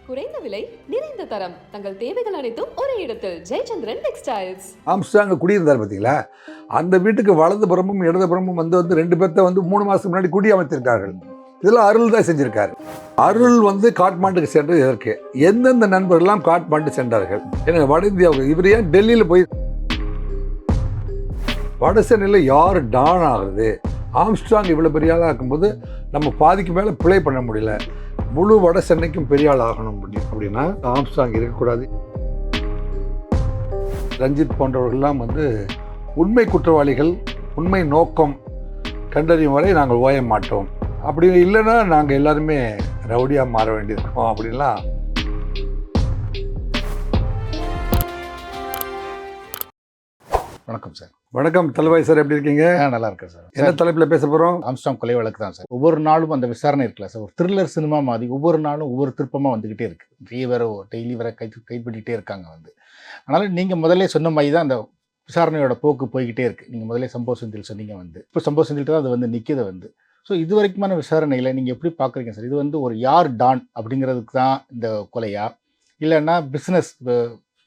குறைந்த விலை நிறைந்த தரம் தங்கள் தேவைகள் அனைத்தும் ஒரே இடத்தில் ஜெயச்சந்திரன் டெக்ஸ்டைல்ஸ். ஆம்ஸ்ட்ராங் குடியிருந்தார் பார்த்தீங்களா, அந்த வீட்டுக்கு வலது புறமும் இடது புறமும் வந்து 2 பேர்த்த 3 மாதத்துக்கு முன்னாடி குடி அமைத்திருக்கார்கள். இதெல்லாம் அருள் தான் செஞ்சிருக்காரு. அருள் காட்மாண்டுக்கு சென்றது எதற்கு? எந்தெந்த நண்பர்கள்லாம் காட்மாண்டு சென்றார்கள்? எனக்கு வட இந்தியாவுக்கு இவர் ஏன் டெல்லியில் போய் வட சென்னையில் யார் டான் ஆகுது? ஆம்ஸ்ட்ராங் இவ்வளோ பெரிய ஆளாக இருக்கும்போது நம்ம பாதிக்கு மேலே பிழை பண்ண முடியல. முழு வட சென்னைக்கும் பெரிய ஆள் ஆகணும் அப்படின்னா ஆம்ஸ்ட்ராங் இருக்கக்கூடாது. ரஞ்சித் போன்றவர்கள்லாம் உண்மை குற்றவாளிகள், உண்மை நோக்கம் கண்டறியும் வரை நாங்கள் ஓய மாட்டோம். அப்படி இல்லைன்னா நாங்கள் எல்லாருமே ரவுடியாக மாற வேண்டியிருக்கோம் அப்படின்லாம். வணக்கம் சார். வணக்கம் தலவாய் சார், எப்படி இருக்கீங்க? நல்லா இருக்கேன் சார். என்ன தலைப்பில் பேச போகிறோம்? ஆம்ஸ்ட்ராங் கொலை வழக்கு தான் சார். ஒவ்வொரு நாளும் அந்த விசாரணை இருக்குல்ல சார், ஒரு த்ரில்லர் சினிமா மாதிரி ஒவ்வொரு நாளும் ஒவ்வொரு திருப்பமாக வந்துக்கிட்டே இருக்குது. நிறைய வேற டெய்லி வேற கைப்பற்றிகிட்டே இருக்காங்க அதனால் நீங்கள் முதல்ல சொன்ன மாதிரி தான் அந்த விசாரணையோட போக்கு போய்கிட்டே இருக்குது. நீங்கள் முதல்ல சம்பவ செந்தில் சொன்னீங்க இப்போ சம்பவ செந்தில் தான் அது நிற்கிது. ஸோ இது வரைக்குமான விசாரணையில் நீங்கள் எப்படி பார்க்குறீங்க சார்? இது ஒரு யார் டான் அப்படிங்கிறதுக்கு தான் இந்த கொலையா, இல்லைன்னா பிஸ்னஸ்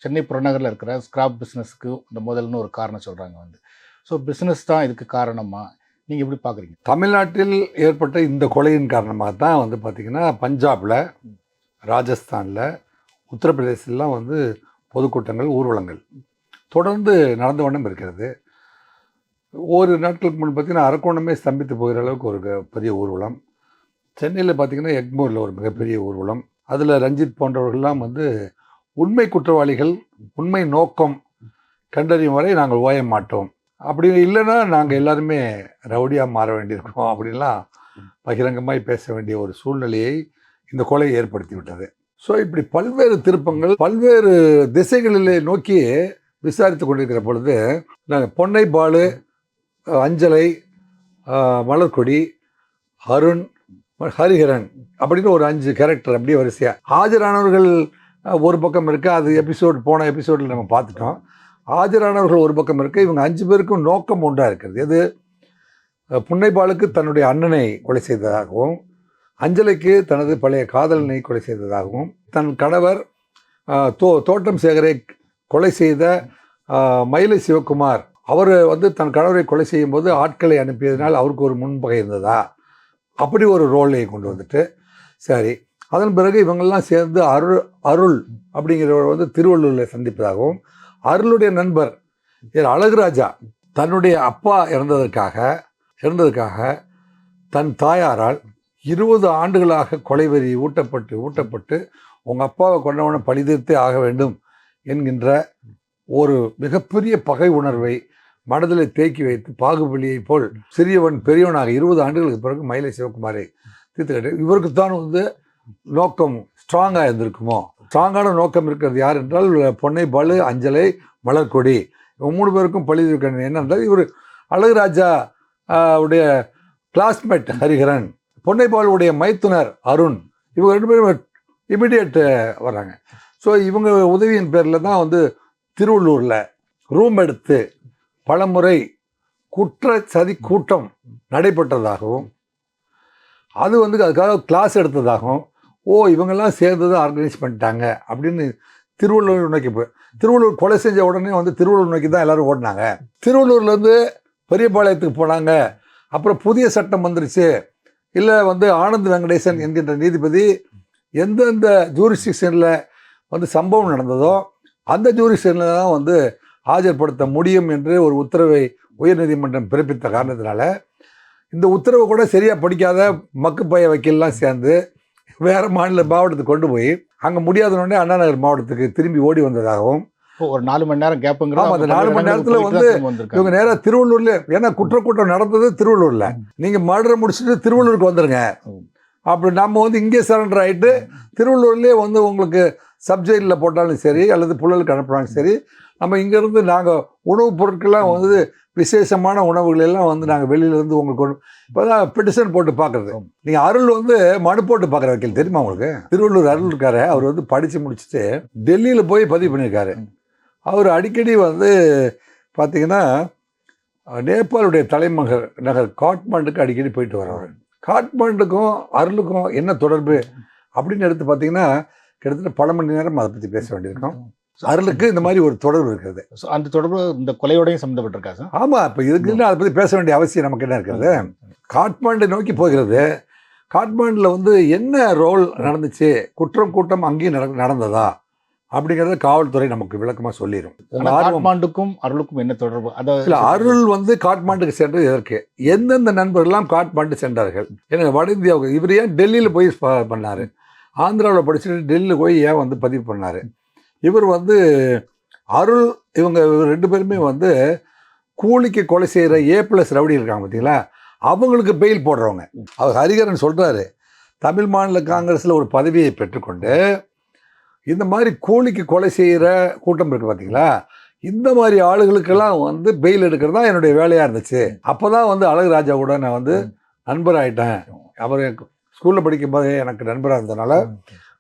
சென்னை புறநகரில் இருக்கிற ஸ்கிராப் பிஸ்னஸ்க்கு இந்த முதல்னு ஒரு காரணம் சொல்கிறாங்க ஸோ பிஸ்னஸ் தான் இதுக்கு காரணமா? நீங்கள் எப்படி பார்க்குறீங்க? தமிழ்நாட்டில் ஏற்பட்ட இந்த கொலையின் காரணமாக தான் பார்த்திங்கன்னா பஞ்சாபில், ராஜஸ்தானில், உத்தரப்பிரதேசலாம் பொதுக்கூட்டங்கள், ஊர்வலங்கள் தொடர்ந்து நடந்த வண்ணம் இருக்கிறது. ஒரு நாட்களுக்கு முன் பார்த்திங்கன்னா அரக்கோணமே ஸ்தம்பித்து போகிற அளவுக்கு ஒரு பெரிய ஊர்வலம். சென்னையில் பார்த்திங்கன்னா எக்மோரில் ஒரு மிகப்பெரிய ஊர்வலம். அதில் ரஞ்சித் போன்றவர்கள்லாம் உண்மை குற்றவாளிகள், உண்மை நோக்கம் கண்டறியும் வரை நாங்கள் ஓய மாட்டோம். அப்படி இல்லைன்னா நாங்கள் எல்லாருமே ரவுடியாக மாற வேண்டியிருக்கோம் அப்படின்லாம் பகிரங்கமாய் பேச வேண்டிய ஒரு சூழ்நிலையை இந்த கொலை ஏற்படுத்தி விட்டது. ஸோ இப்படி பல்வேறு திருப்பங்கள், பல்வேறு திசைகளிலே நோக்கி விசாரித்து கொண்டிருக்கிற பொழுது நாங்கள் பொன்னை பாலு, அஞ்சலை, மலர்கொடி, அருண், ஹரிஹரன் அப்படின்னு ஒரு 5 கேரக்டர் அப்படியே வரிசையாக ஆஜரானவர்கள் ஒரு பக்கம் இருக்குது. அது போன எபிசோடில் நம்ம பார்த்துட்டோம். ஆஜரானவர்கள் ஒரு பக்கம் இருக்குது. இவங்க 5 பேருக்கும் நோக்கம் ஒன்றாக இருக்கிறது. எது? புன்னைபாலுக்கு தன்னுடைய அண்ணனை கொலை செய்ததாகவும், அஞ்சலைக்கு தனது பழைய காதலனை கொலை செய்ததாகவும், தன் கணவர் தோட்டம் சேகரை கொலை செய்த மயிலை சிவகுமார் அவர் தன் கணவரை கொலை செய்யும்போது ஆட்களை அனுப்பியதனால் அவருக்கு ஒரு முன்பகை இருந்ததா, அப்படி ஒரு ரோலை கொண்டு வந்துட்டு சரி. அதன் பிறகு இவங்கெல்லாம் சேர்ந்து அருள் அப்படிங்கிறவர் திருவள்ளூரில் சந்திப்பதாகவும், அருளுடைய நண்பர் அழகுராஜா தன்னுடைய அப்பா இறந்ததற்காக தன் தாயாரால் 20 ஆண்டுகளாக கொலைவெறி ஊட்டப்பட்டு உங்கள் அப்பாவை கொண்டவனை பழிதீர்த்தே ஆக வேண்டும் என்கின்ற ஒரு மிகப்பெரிய பகை உணர்வை மனதில் தேக்கி வைத்து பாகுபலியை போல் சிறியவன் பெரியவனாக 20 ஆண்டுகளுக்கு பிறகு மயிலை சிவகுமாரை தீர்த்துக்கிட்டு இவருக்குத்தான் நோக்கம் ஸ்ட்ராங்காக இருந்திருக்குமோ? ஸ்ட்ராங்கான நோக்கம் இருக்கிறது யார் என்றால் பொன்னை பாலு, அஞ்சலை, மலர்கொடி, இவங்க 3 பேருக்கும் பழி இருக்கணும். என்னென்றால் இவர் அழகுராஜா உடைய கிளாஸ்மேட் ஹரிஹரன், பொன்னை பாலுடைய மைத்துனர் அருண், இவங்க 2 பேரும் இமிடியேட் வர்றாங்க. ஸோ இவங்க உதவியின் பேரில் தான் திருவள்ளூரில் ரூம் எடுத்து பலமுறை குற்ற சதி கூட்டம் நடைபெற்றதாகவும், அது அதுக்காக கிளாஸ் எடுத்ததாகவும், இவங்கெல்லாம் சேர்ந்து தான் ஆர்கனைஸ் பண்ணிட்டாங்க அப்படின்னு திருவள்ளூர் நோக்கி திருவள்ளூர் கொலை செஞ்ச உடனே திருவள்ளூர் நோக்கி தான் எல்லோரும் ஓடினாங்க. திருவள்ளூர்லேருந்து பெரியபாளையத்துக்கு போனாங்க. அப்புறம் புதிய சட்டம் வந்துருச்சு. இல்லை ஆனந்த் வெங்கடேசன் என்கின்ற நீதிபதி எந்தெந்த ஜூரிஸ்டிக்ஷனில் சம்பவம் நடந்ததோ அந்த ஜூரிஸ்டிக்ஷனில் தான் ஆஜர்படுத்த முடியும் என்று ஒரு உத்தரவை உயர்நீதிமன்றம் பிறப்பித்த காரணத்தினால இந்த உத்தரவை கூட சரியாக படிக்காத மக்குப்பைய வக்கீல்லாம் சேர்ந்து வேறு மாவட்டத்துக்கு கொண்டு போய் அங்கே முடியாதனோடனே அண்ணா நகர் மாவட்டத்துக்கு திரும்பி ஓடி வந்ததாகவும், ஒரு 4 மணி நேரம் கேப்புங்கிற அந்த 4 மணி நேரத்தில் இவங்க நேராக திருவள்ளூர்ல, ஏன்னா கூட்டம் நடந்தது திருவள்ளூரில், நீங்கள் மர்டரை முடிச்சுட்டு திருவள்ளூருக்கு வந்துடுங்க, அப்படி நம்ம இங்கே சரண்டர் ஆகிட்டு திருவள்ளூர்லேயே உங்களுக்கு சப்ஜெக்டில் போட்டாலும் சரி அல்லது புழலுக்கு அனுப்புனாலும் சரி, நம்ம இங்கேருந்து நாங்கள் உணவுப் பொருட்கள்லாம் விசேஷமான உணவுகள் எல்லாம் நாங்கள் வெளியிலேருந்து உங்களுக்கு இப்போ தான் பெட்டிஷன் போட்டு பார்க்குறது. நீங்கள் அருள் மனு போட்டு பார்க்குற வக்கீல் தெரியுமா உங்களுக்கு? திருவள்ளூர் அருள் இருக்காரு. அவர் படித்து முடிச்சுட்டு டெல்லியில் போய் பதிவு பண்ணியிருக்காரு. அவர் அடிக்கடி பார்த்திங்கன்னா நேபாளுடைய நகர் காட்மாண்டுக்கு அடிக்கடி போயிட்டு வரவர். காட்மாண்டுக்கும் அருளுக்கும் என்ன தொடர்பு அப்படின்னு எடுத்து பார்த்தீங்கன்னா, கிட்டத்தட்ட பல மணி நேரம் அதை பற்றி பேச வேண்டியிருக்கும். அருளுக்கு இந்த மாதிரி ஒரு தொடர்பு இருக்கிறது. ஸோ அந்த தொடர்பு இந்த கொலையோடையும் சம்மந்தப்பட்டிருக்கா சார்? ஆமாம், இப்போ இதுக்கு அதை பற்றி பேச வேண்டிய அவசியம் நமக்கு என்ன இருக்கிறது? காட்மாண்டு நோக்கி போகிறது. காட்மாண்டில் வந்து என்ன ரோல் நடந்துச்சு, கூட்டம் அங்கேயும் நடந்ததா அப்படிங்கிறத காவல்துறை நமக்கு விளக்கமாக சொல்லிடும். காட்மாண்டுக்கும் அருளுக்கும் என்ன தொடர்பு? இல்லை, அருள் வந்து காட்மாண்டுக்கு சென்றது எதற்கு, எந்தெந்த நண்பர்கள்லாம் காட்மாண்டு சென்றார்கள், எனக்கு வட இந்தியாவுக்கு இவர் ஏன் டெல்லியில் போய் பண்ணார், ஆந்திராவில் படிச்சுட்டு டெல்லியில் போய் ஏன் வந்து பதிவு பண்ணார், இவர் வந்து அருள் இவங்க 2 பேருமே வந்து கூலிக்கு கொலை செய்கிற A+ ரவுடி இருக்காங்க பார்த்தீங்களா, அவங்களுக்கு பெயில் போடுறவங்க. அவர் ஹரிகரன் சொல்கிறாரு, தமிழ் மாநில காங்கிரஸில் ஒரு பதவியை பெற்றுக்கொண்டு இந்த மாதிரி கூலிக்கு கொலை செய்கிற கூட்டம் இருக்குது பார்த்தீங்களா, இந்த மாதிரி ஆளுகளுக்கெல்லாம் வந்து பெயில் எடுக்கிறது தான் என்னுடைய வேலையாக இருந்துச்சு. அப்போ தான் வந்து அழகு ராஜா கூட நான் வந்து நண்பராகிட்டேன். அவர் ஸ்கூலில் படிக்கும்போது எனக்கு நண்பராக இருந்ததுனால,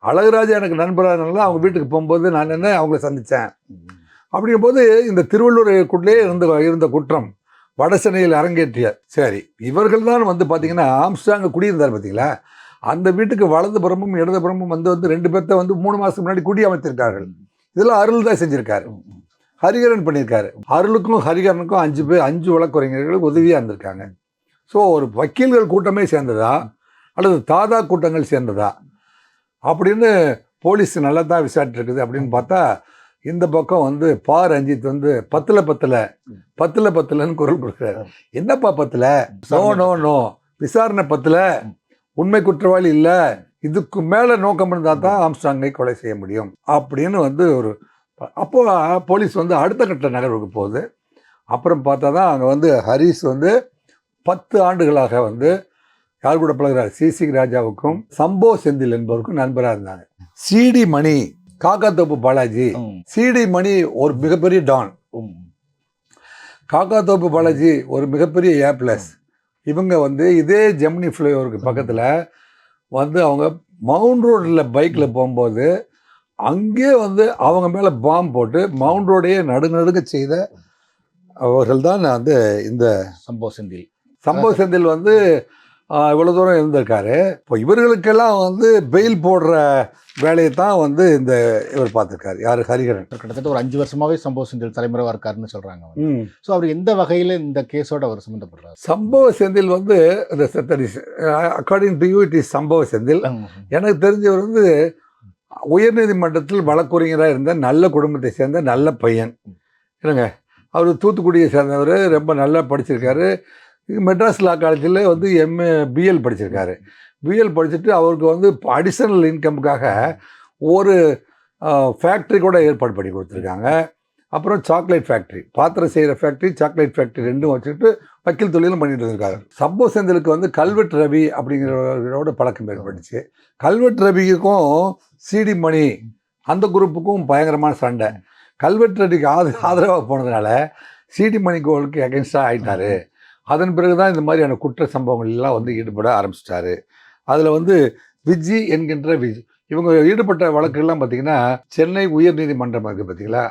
அழகுராஜா எனக்கு நண்பராக இருந்தனால அவங்க வீட்டுக்கு போகும்போது நான் என்ன அவங்கள சந்தித்தேன். அப்படிங்கும்போது இந்த திருவள்ளூருக்குள்ளே இருந்த குற்றம் வட சென்னையில் அரங்கேற்றிய. சரி, இவர்கள் தான் வந்து பார்த்தீங்கன்னா ஆம்ஸ்ட்ராங் குடியிருந்தார் பார்த்தீங்களா, அந்த வீட்டுக்கு வலதுபுறமும் இடதுபுறமும் வந்து 2 பேர்த்த வந்து 3 மாதத்துக்கு முன்னாடி குடி அமைத்திருக்கார்கள். இதெல்லாம் அருள் தான் செஞ்சுருக்காரு, ஹரிகரன் பண்ணியிருக்காரு. அருளுக்கும் ஹரிகரனுக்கும் 5 வழக்குரைஞர்கள் உதவியாக இருந்திருக்காங்க. ஸோ ஒரு வக்கீல்கள் கூட்டமே சேர்ந்ததா அல்லது தாதா கூட்டங்கள் சேர்ந்ததா அப்படின்னு போலீஸ் நல்லா தான் விசாரிட்டு இருக்குது. அப்படின்னு பார்த்தா இந்த பக்கம் வந்து பா ரஞ்சித் வந்து 10ல் குரல் கொடுக்குறாரு. என்னப்பா 10? நோ விசாரணை 10, உண்மை குற்றவாளி இல்லை, இதுக்கு மேலே நோக்கம் இருந்தால் தான் ஆம்ஸ்ட்ராங்கை கொலை செய்ய முடியும் அப்படின்னு வந்து ஒரு அப்போ போலீஸ் வந்து அடுத்த கட்ட நகர்வுக்கு போகுது. அப்புறம் பார்த்தா தான் அங்கே வந்து ஹரிஸ் வந்து 10 ஆண்டுகளாக வந்து யார் கூட பழகிறார், சிசி ராஜாவுக்கும் சம்போ செந்தில் என்பவருக்கும் நண்பராக இருந்தாங்க. சிடி மணி, காக்காத்தோப்பு பாலாஜி. சிடி மணி ஒரு மிகப்பெரிய டான், காக்காத்தோப்பு பாலாஜி ஒரு மிகப்பெரிய A+. இவங்க வந்து இதே ஜெமினி ஃப்ளைஓவருக்கு பக்கத்தில் வந்து அவங்க மவுண்ட் ரோடில் பைக்கில் போகும்போது அங்கே வந்து அவங்க மேலே பாம்பு போட்டு மவுண்ட் ரோடையே நடுங்க செய்த அவர்கள் தான் வந்து இந்த சம்போ செந்தில் வந்து இவ்வளோ தூரம் இருந்திருக்காரு. இப்போ இவர்களுக்கெல்லாம் வந்து பெயில் போடுற வேலையை தான் வந்து இவர் பார்த்துருக்காரு. யார், ஹரிகரன். கிட்டத்தட்ட ஒரு 5 வருஷமாவே சம்போ செந்தில் தலைமுறைவாக இருக்காருன்னு சொல்கிறாங்க. ஸோ அவர் எந்த வகையில் இந்த கேஸோட அவர் சம்மந்தப்படுறாரு? சம்பவ செந்தில் வந்து according to you it is சம்பவ செந்தில். எனக்கு தெரிஞ்சவர் வந்து உயர்நீதிமன்றத்தில் வழக்குரைஞராக இருந்த நல்ல குடும்பத்தை சேர்ந்த நல்ல பையன். இல்லைங்க, அவர் தூத்துக்குடியை சேர்ந்தவர், ரொம்ப நல்லா படிச்சிருக்காரு. மெட்ராஸ் லா காலேஜில் வந்து BL படிச்சிருக்காரு. BL படிச்சுட்டு அவருக்கு வந்து அடிஷனல் இன்கமுக்காக ஒரு ஃபேக்ட்ரி கூட ஏற்பாடு பண்ணி கொடுத்துருக்காங்க. அப்புறம் சாக்லேட் ஃபேக்ட்ரி, பாத்திரம் செய்கிற ஃபேக்ட்ரி, சாக்லேட் ஃபேக்ட்ரி 2 வச்சுக்கிட்டு வக்கீல் தொழிலும் பண்ணிட்டு இருக்காரு. சம்போ செந்திலுக்கு வந்து கல்வெட் ரவி அப்படிங்கிறவரோட பழக்கம் ஏற்பட்டுச்சு. கல்வெட் ரவிக்கும் சிடி மணி அந்த குரூப்புக்கும் பயங்கரமான சண்டை. கல்வெட் ரவிக்கு ஆதரவாக போனதுனால சிடி மணி கோளுக்கு அகென்ஸ்டாக ஆகிட்டாரு. அதன் பிறகு தான் இந்த மாதிரியான குற்ற சம்பவங்கள் எல்லாம் வந்து ஈடுபட ஆரம்பிச்சிட்டாரு. அதில் வந்து விஜி என்கின்ற இவங்க ஈடுபட்ட வழக்குகள்லாம் பார்த்திங்கன்னா சென்னை உயர்நீதிமன்றம் இருக்குது பார்த்தீங்களா,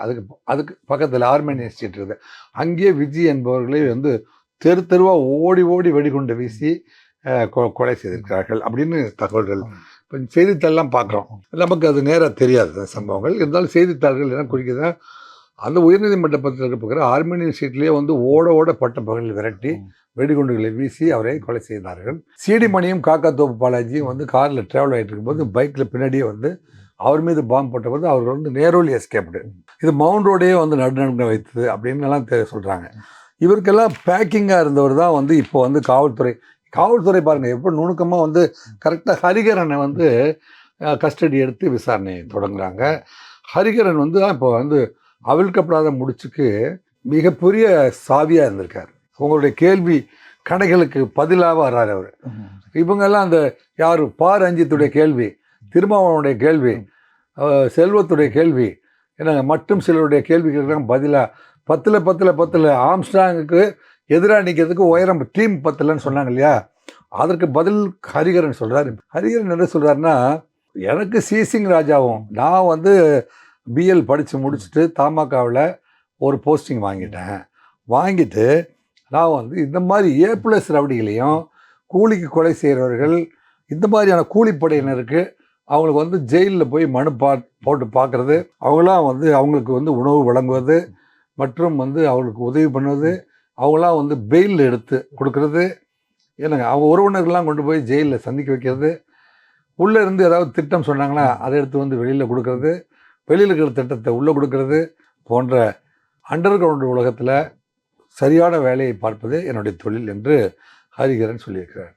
அதுக்கு பக்கத்தில் ஆர்மேனியன் ஸ்ட்ரீட் இருக்குது. அங்கேயே விஜி என்பவர்களே வந்து தெருவாக ஓடி வெடிகுண்டு வீசி கொலை செய்திருக்கிறார்கள் அப்படின்னு தகவல்கள் இப்போ செய்தித்தாள்லாம் பார்க்குறோம். நமக்கு அது நேராக தெரியாது சம்பவங்கள். இருந்தாலும் செய்தித்தாள்கள் என்ன குறிக்குதுன்னா, அந்த உயர்நீதிமன்ற பத்திரிகை பார்க்குற ஆர்மேனியன் ஸ்ட்ரீட்லேயே வந்து ஓட பட்ட பகலில் விரட்டி வெடிகுண்டுகளை வீசி அவரை கொலை செய்தார்கள். சிடி மணியும் காக்காத்தோப்பு பாலாஜியும் வந்து காரில் ட்ராவல் ஆகிட்டு இருக்கும்போது பைக்கில் பின்னாடியே வந்து அவர் மீது பாம்பு போட்டபோது அவர் வந்து நேரோலி எஸ்கேப்டு. இது மவுண்ட் ரோடையே வந்து நடுநடுங்க வைத்தது அப்படின்னுலாம் சொல்கிறாங்க. இவருக்கெல்லாம் பேக்கிங்காக இருந்தவர் தான் வந்து இப்போ வந்து காவல்துறை பாருங்கள் எப்போ நுணுக்கமாக வந்து கரெக்டாக ஹரிகரனை வந்து கஸ்டடி எடுத்து விசாரணை தொடங்குறாங்க. ஹரிகரன் வந்து இப்போ வந்து அவிழ்க்கப்படாத முடிச்சுக்கு மிகப்பெரிய சாவியாக இருந்திருக்கார். உங்களுடைய கேள்வி கணைகளுக்கு பதிலாக வர்றாரு அவர். இவங்கெல்லாம் அந்த யார் பா ரஞ்சித்துடைய கேள்வி, திருமாவளவனுடைய கேள்வி, செல்வத்துடைய கேள்வி, என்னங்க மற்றும் சிலருடைய கேள்விகளுக்கு பதிலாக 10 ஆம்ஸ்ட்ராங்குக்கு எதிராக நிற்கிறதுக்கு உயரம் டீம் 10ன்னு சொன்னாங்க இல்லையா, அதற்கு பதில் ஹரிகரன் சொல்கிறாரு. ஹரிகரன் என்ன சொல்கிறாருன்னா, எனக்கு சிசிங் ராஜாவும் நான் வந்து BL படித்து முடிச்சுட்டு தமாகாவில் ஒரு போஸ்டிங் வாங்கிட்டு நான் வந்து இந்த மாதிரி A+ ரவுடிகளையும் கூலிக்கு கொலை செய்கிறவர்கள் இந்த மாதிரியான கூலிப்படையினருக்கு அவங்களுக்கு வந்து ஜெயிலில் போய் மனு போட்டு பார்க்குறது, அவங்களாம் வந்து அவங்களுக்கு வந்து உணவு வழங்குவது மற்றும் வந்து அவங்களுக்கு உதவி பண்ணுவது, அவங்களாம் வந்து பெயில் எடுத்து கொடுக்கறது, என்னங்க அவங்க உறவினர்கள்லாம் கொண்டு போய் ஜெயிலில் சந்திக்க வைக்கிறது, உள்ளே இருந்து ஏதாவது திட்டம் சொன்னாங்கன்னா அதை எடுத்து வந்து வெளியில் கொடுக்கறது, வெளியில் இருக்கிற திட்டத்தை உள்ளே கொடுக்கறது போன்ற அண்டர் கிரவுண்ட் உலகத்தில் சரியான வேலையை பார்ப்பது என்னுடைய தொழில் என்று ஹரிஹரன் சொல்லியிருக்கிறார்.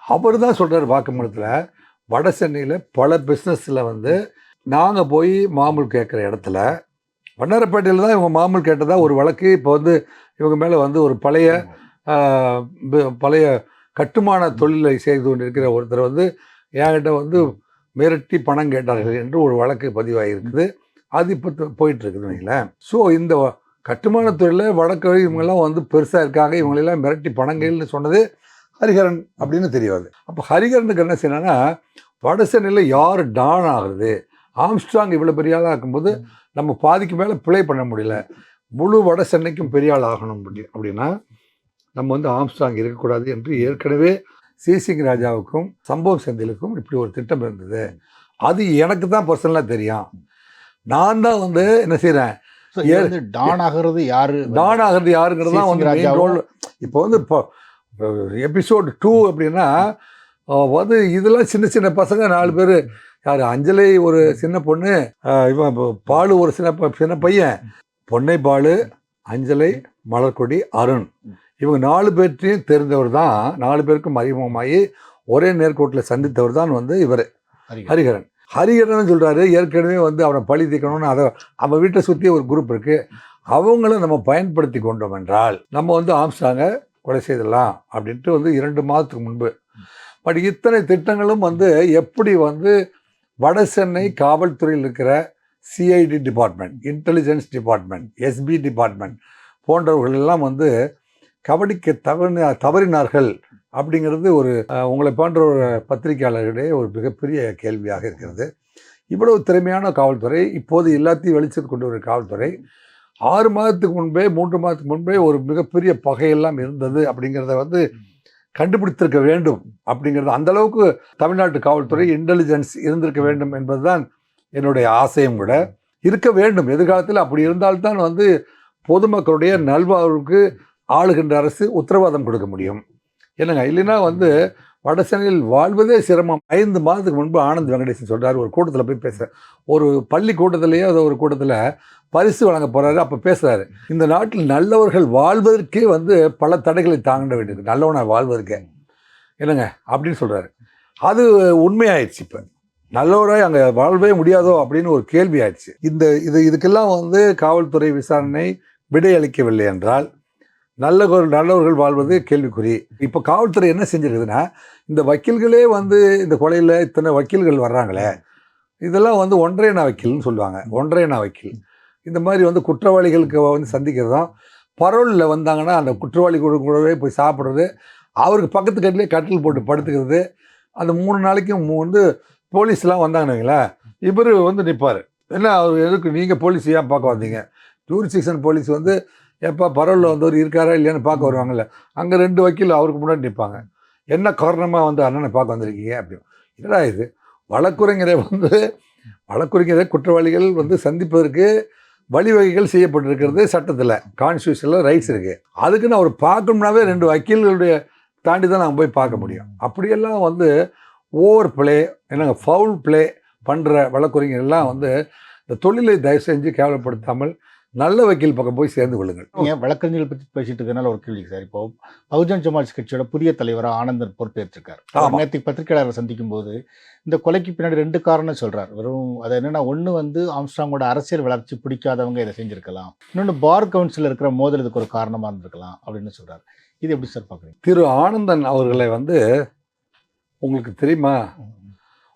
அவர் தான் சொல்கிறார் வாக்குமூலத்தில், வட சென்னையில் பல பிஸ்னஸில் வந்து நாங்கள் போய் மாமூல் கேட்குற இடத்துல, வண்ணாரப்பேட்டையில் தான் இவங்க மாமூல் கேட்டதா ஒரு வழக்கு இப்போ வந்து இவங்க மேலே வந்து ஒரு பழைய கட்டுமான தொழிலை செய்து கொண்டிருக்கிற ஒருத்தர் வந்து என்கிட்ட வந்து மிரட்டி பணம் கேட்டார்கள் என்று ஒரு வழக்கு பதிவாகிருக்குது. அது இப்போ போயிட்டுருக்குது வைங்களேன். ஸோ இந்த கட்டுமான தொழிலில் வழக்கு இவங்கெல்லாம் வந்து பெருசாக இருக்காங்க, இவங்களெல்லாம் மிரட்டி பணங்கள்னு சொன்னது ஹரிஹரன் அப்படின்னு தெரியாது. அப்போ ஹரிஹரனுக்கு என்ன செய்யணும்னா, வட சென்னையில் யார் டான் ஆகுது, ஆம்ஸ்ட்ராங் இவ்வளோ பெரிய ஆளாக இருக்கும்போது நம்ம பாதிக்கு மேலே பிழை பண்ண முடியல, முழு வட சென்னைக்கும் பெரிய ஆள் ஆகணும் அப்படின்னா நம்ம வந்து ஆம்ஸ்ட்ராங் இருக்கக்கூடாது என்று ஏற்கனவே சிசிங் ராஜாவுக்கும் சம்பவம் செந்திலுக்கும் இப்படி ஒரு திட்டம் இருந்தது. அது எனக்கு தான் பர்சனலாக தெரியும். நான் தான் வந்து என்ன செய்கிறேன், டான் ஆகிறது யாருங்கிறது தான் வந்து மெயின் ரோல். இப்போ வந்து இப்போ எபிசோடு 2 அப்படின்னா வந்து இதெல்லாம் சின்ன சின்ன பசங்க 4 பேர், யார் அஞ்சலை ஒரு சின்ன பொண்ணு, இவன் பாலு ஒரு சின்ன பையன், பொன்னை பாலு, அஞ்சலை, மலர்கொடி, அருண், இவங்க 4 பேர்த்தையும் தெரிந்தவர் தான், 4 பேருக்கும் அறிமுகமாகி ஒரே நேர்கோட்டில் சந்தித்தவர் தான் வந்து இவர் ஹரிஹரன். ஹரிஹரன் சொல்கிறாரு, ஏற்கனவே வந்து அவனை பழி தீர்க்கணும்னு அதை அவன் வீட்டை சுற்றி ஒரு குரூப் இருக்குது, அவங்கள நம்ம பயன்படுத்தி கொண்டோம் என்றால் நம்ம வந்து ஆம்ஸ்ட்ராங்கை கொலை செய்திடலாம் அப்படின்ட்டு வந்து 2 மாதத்துக்கு முன்பு. பட் இத்தனை திட்டங்களும் வந்து எப்படி வந்து வட சென்னை காவல்துறையில் இருக்கிற CID department, intelligence department, SP department போன்றவர்கள் எல்லாம் வந்து கவனிக்க தவறினார்கள் அப்படிங்கிறது ஒரு உங்களை போன்ற ஒரு பத்திரிகையாளர்களிடையே ஒரு மிகப்பெரிய கேள்வியாக இருக்கிறது. இவ்வளவு திறமையான காவல்துறை, இப்போது எல்லாத்தையும் வெளிச்சத்து கொண்டு வர காவல்துறை 6 மாதத்துக்கு முன்பே 3 மாதத்துக்கு முன்பே ஒரு மிகப்பெரிய பகையெல்லாம் இருந்தது அப்படிங்கிறத வந்து கண்டுபிடித்திருக்க வேண்டும் அப்படிங்கிறது, அந்தளவுக்கு தமிழ்நாட்டு காவல்துறை இன்டெலிஜென்ஸ் இருந்திருக்க வேண்டும் என்பதுதான் என்னுடைய ஆசையும் கூட இருக்க வேண்டும். எதிர்காலத்தில் அப்படி இருந்தால்தான் வந்து பொதுமக்களுடைய நல்வாழ்வுக்கு ஆளுகின்ற அரசு உத்தரவாதம் கொடுக்க முடியும். என்னங்க, இல்லைன்னா வந்து வட சென்னையில் வாழ்வதே சிரமம். 5 மாதத்துக்கு முன்பு ஆனந்த் வெங்கடேசன் சொல்கிறார், ஒரு கூட்டத்தில் போய் பேசுகிறார், ஒரு பள்ளி கூட்டத்திலேயே அதை ஒரு கூட்டத்தில் பரிசு வழங்க போகிறாரு. அப்போ பேசுகிறாரு, இந்த நாட்டில் நல்லவர்கள் வாழ்வதற்கே வந்து பல தடைகளை தாண்ட வேண்டியது, நல்லவனாக வாழ்வதற்கே, என்னங்க அப்படின்னு சொல்கிறாரு. அது உண்மையாயிடுச்சு. இப்போ நல்லவராக அங்கே வாழவே முடியாதோ அப்படின்னு ஒரு கேள்வி ஆயிடுச்சு. இதுக்கெல்லாம் வந்து காவல்துறை விசாரணை விடையளிக்கவில்லை என்றால் நல்லவர்கள் வாழ்வது கேள்விக்குறி. இப்போ காவல்துறை என்ன செஞ்சிருக்குதுன்னா, இந்த வக்கீல்களே வந்து இந்த கொலையில் இத்தனை வக்கீல்கள் வர்றாங்களே, இதெல்லாம் வந்து ஒன்றையனா வக்கீல்னு சொல்லுவாங்க. ஒன்றையனா வக்கீல் இந்த மாதிரி வந்து குற்றவாளிகளுக்கு வந்து சந்திக்கிறதும், பரோலில் வந்தாங்கன்னா அந்த குற்றவாளி கூடவே போய் சாப்பிட்றது, அவருக்கு பக்கத்து கட்டிலே கட்டில் போட்டு படுத்துக்கிறது, அந்த 3 நாளைக்கும் வந்து போலீஸ்லாம் வந்தாங்கன்னு வைங்களேன், இவர் வந்து நிற்பார். என்ன அவர் எதுக்கு நீங்கள் போலீஸ் ஏன் பார்க்க வந்தீங்க? ஜூரிஸ்டிக்ஷன் போலீஸ் வந்து எப்போ பரோலில் வந்தவர் இருக்காரா இல்லையான்னு பார்க்க வருவாங்கல்ல, அங்கே 2 வக்கீல் அவருக்கு முன்னாடி நிற்பாங்க. என்ன காரணமாக வந்து அண்ணனை பார்க்க வந்திருக்கீங்க அப்படின்னு. என்னடா இது, வழக்குரைஞரை குற்றவாளிகள் வந்து சந்திப்பதற்கு வழிவகைகள் செய்யப்பட்டிருக்கிறது, சட்டத்தில் கான்ஸ்டியூஷனில் ரைட்ஸ் இருக்குது. அதுக்குன்னு அவர் பார்க்கணும்னாவே 2 வக்கீல்களுடைய தாண்டி தான் நாங்கள் போய் பார்க்க முடியும். அப்படியெல்லாம் வந்து ஓவர் பிளே, என்னங்க ஃபவுல் பிளே பண்ணுற வழக்குரைஞர்கள்லாம் வந்து இந்த தொழிலை தயவு செஞ்சு கேவலப்படுத்தாமல் நல்ல வக்கீல் பக்கம் போய் சேர்ந்து கொள்ளுங்கள். நீங்கள் வழக்கறிஞர்கள் பற்றி பேசிட்டு இருக்கனால ஒரு கேள்வி சார், இப்போ பகுஜன் சமாஜ் கட்சியோட புதிய தலைவராக ஆனந்தன் பொறுப்பேற்றிருக்கார். நேற்று பத்திரிகையாளரை சந்திக்கும் போது இந்த கொலைக்கு பின்னாடி 2 காரணம் சொல்றார். வெறும் அது என்னன்னா, ஒன்று வந்து ஆம்ஸ்ட்ராங்கோட அரசியல் வளர்ச்சி பிடிக்காதவங்க இதை செஞ்சிருக்கலாம், இன்னொன்று பார் கவுன்சில் இருக்கிற மோதல் இதுக்கு ஒரு காரணமாக இருந்திருக்கலாம் அப்படின்னு சொல்றாரு. இது எப்படி சார் பார்க்குறீங்க? திரு ஆனந்தன் அவர்களை வந்து உங்களுக்கு தெரியுமா,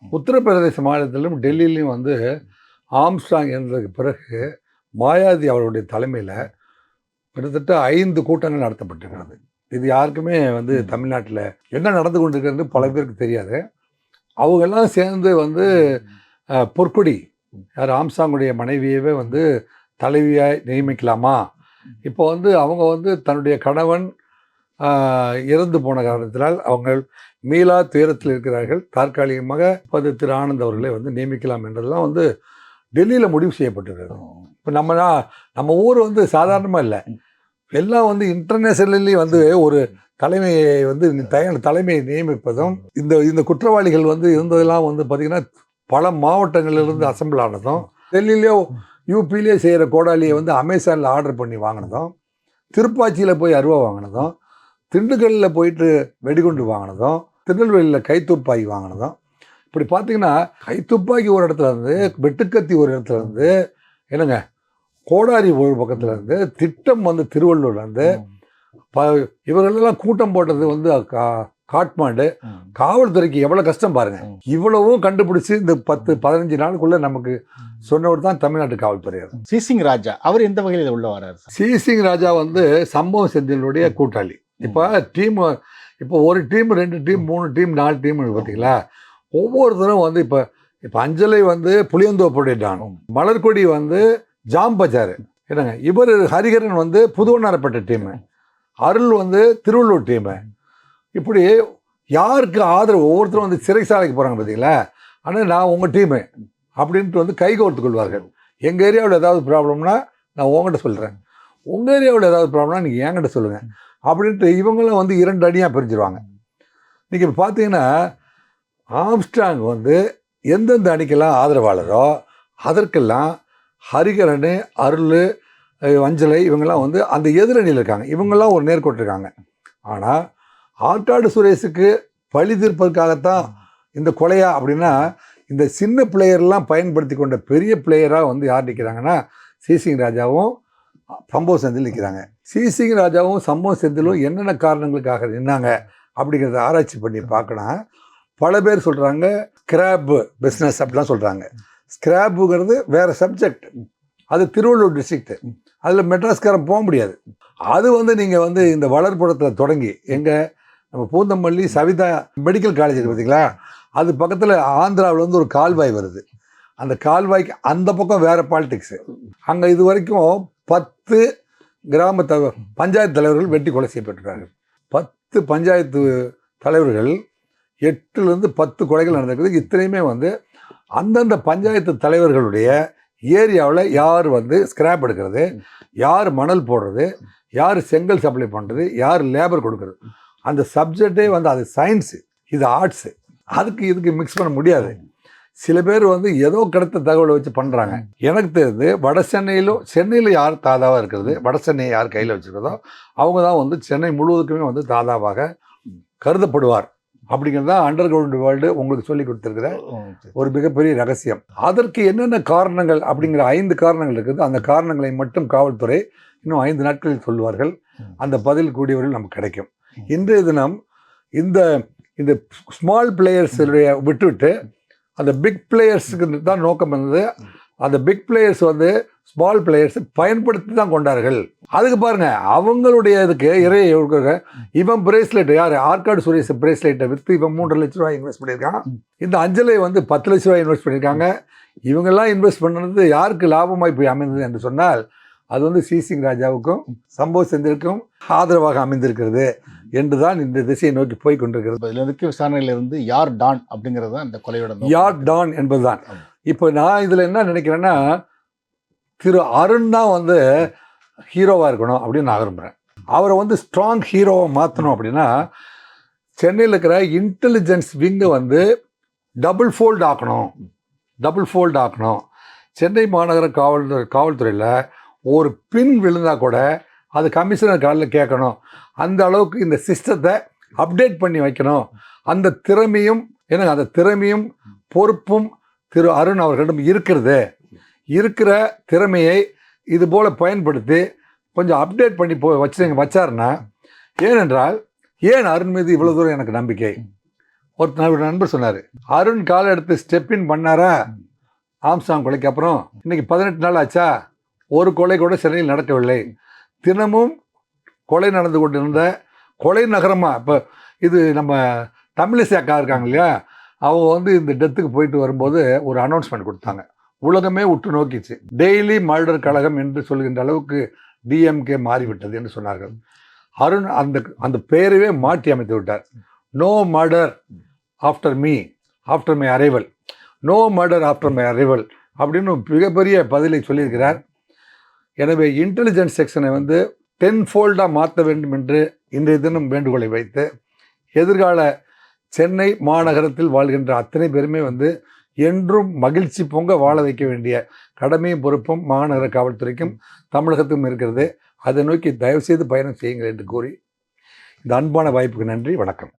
உத்தரப்பிரதேச மாநிலத்திலும் டெல்லியிலையும் வந்து ஆம்ஸ்ட்ராங் இருந்ததுக்கு பிறகு மாயாவதி அவருடைய தலைமையில் கிட்டத்தட்ட 5 கூட்டங்கள் நடத்தப்பட்டிருக்கிறது. இது யாருக்குமே வந்து தமிழ்நாட்டில் என்ன நடந்து கொண்டிருக்கிறது பல பேருக்கு தெரியாது. அவங்கெல்லாம் சேர்ந்து வந்து பொற்கொடி, யார் ஆம்ஸ்ட்ராங்குடைய மனைவியவே வந்து தலைவியாய் நியமிக்கலாமா, இப்போ வந்து அவங்க வந்து தன்னுடைய கணவன் இறந்து போன காரணத்தினால் அவங்க மீளா துயரத்தில் இருக்கிறார்கள். தற்காலிகமாக திரு ஆனந்த் அவர்களை வந்து நியமிக்கலாம் என்றதெல்லாம் வந்து டெல்லியில் முடிவு செய்யப்பட்டிருக்கிறது. இப்போ நம்ம ஊர் வந்து சாதாரணமாக இல்லை, எல்லாம் வந்து இன்டர்நேஷனலி வந்து ஒரு தலைமையை வந்து தலைமையை நியமிப்பதும் இந்த குற்றவாளிகள் வந்து இருந்ததெல்லாம் வந்து பார்த்திங்கன்னா பல மாவட்டங்களிலிருந்து அசம்பிள் ஆனதும், டெல்லியிலேயோ யூபியிலே செய்கிற கோடாலியை வந்து அமேசானில் ஆர்டர் பண்ணி வாங்கினதும், திருப்பாச்சியில் போய் அருவா வாங்கினதும், திண்டுக்கல்லில் போயிட்டு வெடிகுண்டு வாங்கினதும், திருநெல்வேலியில் கைத்துப்பாக்கி வாங்கினதும், இப்படி பார்த்தீங்கன்னா கைத்துப்பாக்கி ஒரு இடத்துல இருந்து, வெட்டுக்கத்தி ஒரு இடத்துல இருந்து, என்னங்க கோடாரி ஒரு பக்கத்தில் இருந்து, திட்டம் வந்து திருவள்ளூர்லேருந்து, இவர்களெல்லாம் கூட்டம் போட்டது வந்து காட்மாண்டு. காவல்துறைக்கு எவ்வளோ கஷ்டம் பாருங்க. இவ்வளவும் கண்டுபிடிச்சி இந்த 10-15 நாளுக்குள்ள நமக்கு சொன்னவர் தான் தமிழ்நாட்டு காவல்துறை. சிசிங் ராஜா அவர் எந்த வகையில் உள்ள வர்றாரு? சிசிங் ராஜா வந்து சம்பவம் செந்திலுடைய கூட்டாளி. இப்போ இப்போ ஒரு டீம், 2 டீம், 3 டீம், 4 டீம் பார்த்தீங்களா, ஒவ்வொருத்தரும் வந்து இப்போ அஞ்சலை வந்து புளியந்தோப்புடைய டான், மலர்கொடி வந்து ஜாம் பஜார், என்னங்க இவர் ஹரிகரன் வந்து புதுவண்ணாரப்பட்ட டீமு, அருள் வந்து திருவள்ளூர் டீமு. இப்படி யாருக்கு ஆதரவு ஒவ்வொருத்தரும் வந்து சிறைசாலைக்கு போகிறாங்க பார்த்தீங்களா, ஆனால் நான் உங்கள் டீமு அப்படின்ட்டு வந்து கைகோர்த்து கொள்வார்கள். எங்கள் ஏரியாவில் ஏதாவது ப்ராப்ளம்னா நான் உங்கள்கிட்ட சொல்கிறேன், உங்கள் ஏரியாவில் ஏதாவது ப்ராப்ளம்னா நீங்கள் என்கிட்ட சொல்லுங்கள் அப்படின்ட்டு இவங்களும் வந்து 2 அடியாக பிரிஞ்சிருவாங்க. நீங்கள் இப்போ பார்த்தீங்கன்னா ஆம்ஸ்ட்ராங் வந்து எந்தெந்த அணிக்கெல்லாம் ஆதரவாளரோ அதற்கெல்லாம் ஹரிகரன், அருள், அஞ்சலை இவங்கெல்லாம் வந்து அந்த எதிரணியில் இருக்காங்க. இவங்கெல்லாம் ஒரு நேர்கோட்டிருக்காங்க. ஆனால் ஆற்காடு சுரேஷுக்கு பழி தீர்ப்பதற்காகத்தான் இந்த கொலையா அப்படின்னா, இந்த சின்ன பிளேயர்லாம் பயன்படுத்தி கொண்ட பெரிய பிளேயராக வந்து யார் நிற்கிறாங்கன்னா சிசிங் ராஜாவும் சம்பவ செந்தில் நிற்கிறாங்க. சிசிங் ராஜாவும் சம்பவ செந்திலும் என்னென்ன காரணங்களுக்காக நின்னாங்க அப்படிங்கிறத ஆராய்ச்சி பண்ணி பார்க்கணும். பல பேர் சொல்கிறாங்க ஸ்கிராப் பிஸ்னஸ் அப்படிலாம் சொல்கிறாங்க. ஸ்கிராப்புங்கிறது வேறு சப்ஜெக்ட், அது திருவள்ளூர் டிஸ்ட்ரிக்ட், அதில் மெட்ராஸ்காரன் போக முடியாது. அது வந்து நீங்கள் வந்து இந்த வளர்ப்புறத்தில் தொடங்கி எங்கள் நம்ம பூந்தமல்லி சவிதா மெடிக்கல் காலேஜ் இருக்குது பார்த்தீங்களா, அது பக்கத்தில் ஆந்திராவிலேருந்து ஒரு கால்வாய் வருது. அந்த கால்வாய்க்கு அந்த பக்கம் வேறு பாலிடிக்ஸு. அங்கே இது வரைக்கும் 10 கிராம பஞ்சாயத்து தலைவர்கள் வெட்டி கொலை செய்யப்பட்டிருக்காங்க. 10 பஞ்சாயத்து தலைவர்கள் 8லேருந்து 10 கொலைகள் நடந்திருக்குது. இத்தனையுமே வந்து அந்தந்த பஞ்சாயத்து தலைவர்களுடைய ஏரியாவில் யார் வந்து ஸ்கிராப் எடுக்கிறது, யார் மணல் போடுறது, யார் செங்கல் சப்ளை பண்ணுறது, யார் லேபர் கொடுக்குறது, அந்த சப்ஜெக்டே வந்து அது சயின்ஸு, இது ஆர்ட்ஸு. அதுக்கு இதுக்கு மிக்ஸ் பண்ண முடியாது. சில பேர் வந்து ஏதோ கிடைத்த தகவலை வச்சு பண்ணுறாங்க. எனக்கு தெரிஞ்சு வட சென்னையில் யார் தாதாவாக இருக்கிறது, வட சென்னையை யார் கையில் வச்சுருக்கிறதோ அவங்க தான் வந்து சென்னை முழுவதுக்குமே வந்து தாதாவாக கருதப்படுவார் அப்படிங்கிறது தான் அண்டர் கிரவுண்ட் வேர்ல்டு உங்களுக்கு சொல்லி கொடுத்துருக்கிற ஒரு மிகப்பெரிய ரகசியம். அதற்கு என்னென்ன காரணங்கள் அப்படிங்கிற 5 காரணங்கள் இருக்குது. அந்த காரணங்களை மட்டும் காவல்துறை இன்னும் 5 நாட்களில் சொல்லுவார்கள். அந்த பதில் கூடியவர்கள் நமக்கு கிடைக்கும். இன்றைய தினம் இந்த இந்த ஸ்மால் பிளேயர்ஸுடைய விட்டுவிட்டு அந்த பிக் பிளேயர்ஸுக்கு தான் நோக்கம் இருந்தது. அந்த பிக் பிளேயர்ஸ் வந்து ஸ்மால் பிளேயர்ஸை பயன்படுத்தி தான் கொண்டார்கள். அதுக்கு பாருங்க, அவங்களுடைய இதுக்கு இவன் பிரேஸ்லெட் யார் ஆற்காடு சுரேஷ் பிரேஸ்லெட்டை விற்று இவன் 3 லட்ச ரூபாய் இன்வெஸ்ட் பண்ணியிருக்கான். இந்த அஞ்சலை வந்து 10 லட்ச ரூபாய் இன்வெஸ்ட் பண்ணியிருக்காங்க. இவங்கெல்லாம் இன்வெஸ்ட் பண்ணுறது யாருக்கு லாபமாய் போய் அமைந்தது என்று சொன்னால் அது வந்து சிசிங் ராஜாவுக்கும் சம்பவ செந்திலுக்கும் ஆதரவாக அமைந்திருக்கிறது என்றுதான் இந்த திசையை நோக்கி போய் கொண்டிருக்கிறது. இதில் இருக்க விசாரணையிலிருந்து யார் டான் அப்படிங்கிறது தான் இந்த கொலையோட யார் டான் என்பதுதான். இப்போ நான் இதில் என்ன நினைக்கிறேன்னா, திரு அருண் தான் வந்து ஹீரோவாக இருக்கணும் அப்படின்னு நான் விரும்புகிறேன். அவரை வந்து ஸ்ட்ராங் ஹீரோவை மாற்றணும் அப்படின்னா சென்னையில் இருக்கிற இன்டெலிஜென்ஸ் விங்கை வந்து டபுள் ஃபோல்டு ஆக்கணும். சென்னை மாநகர காவல்துறையில் ஒரு பின் விழுந்தால் கூட அது கமிஷனர் காலில் கேட்கணும். அந்த அளவுக்கு இந்த சிஸ்டத்தை அப்டேட் பண்ணி வைக்கணும். அந்த திறமையும் பொறுப்பும் திரு அருண் அவர்களிடம் இருக்கிற திறமையை இது போல் பயன்படுத்தி கொஞ்சம் அப்டேட் பண்ணி வச்சாருன்னா, ஏனென்றால் ஏன் அருண் மீது இவ்வளோ தூரம் எனக்கு நம்பிக்கை. ஒரு நண்பர் சொன்னார், அருண் காலை எடுத்து ஸ்டெப்பின் பண்ணாரா ஆம்ஸ்ட்ராங் கொலைக்கு அப்புறம், இன்னைக்கு 18 நாள் ஆச்சா, ஒரு கொலை கூட சென்னையில் நடக்கவில்லை. தினமும் கொலை நடந்து கொண்டிருந்த கொலை நகரமாக இப்போ இது நம்ம தமிழிசை அக்கா இருக்காங்க இல்லையா, அவங்க வந்து இந்த டெத்துக்கு போயிட்டு வரும்போது ஒரு அனௌன்ஸ்மெண்ட் கொடுத்தாங்க. உலகமே உற்று நோக்கிச்சு. டெய்லி மர்டர் கழகம் என்று சொல்கின்ற அளவுக்கு டிஎம்கே மாறிவிட்டது என்று சொன்னார்கள். அருண் அந்த பெயரவே மாற்றி அமைத்து விட்டார். No murder after me, after my arrival, no murder after my arrival அப்படின்னு மிகப்பெரிய பதிலை சொல்லியிருக்கிறார். எனவே இன்டெலிஜென்ஸ் செக்ஷனை வந்து 10-fold மாற்ற வேண்டும் என்று இன்றைய தினம் வேண்டுகோளை வைத்து எதிர்கால சென்னை மாநகரத்தில் வாழ்கின்ற அத்தனை பேருமே வந்து என்றும் மகிழ்ச்சி பொங்க வாழ வைக்க வேண்டிய கடமையும் பொறுப்பும் மாநகர காவல்துறைக்கும் தமிழகத்துக்கும் இருக்கிறது. அதை நோக்கி தயவுசெய்து பயணம் செய்யுங்கள் என்று கூறி இந்த அன்பான வாய்ப்புக்கு நன்றி. வணக்கம்.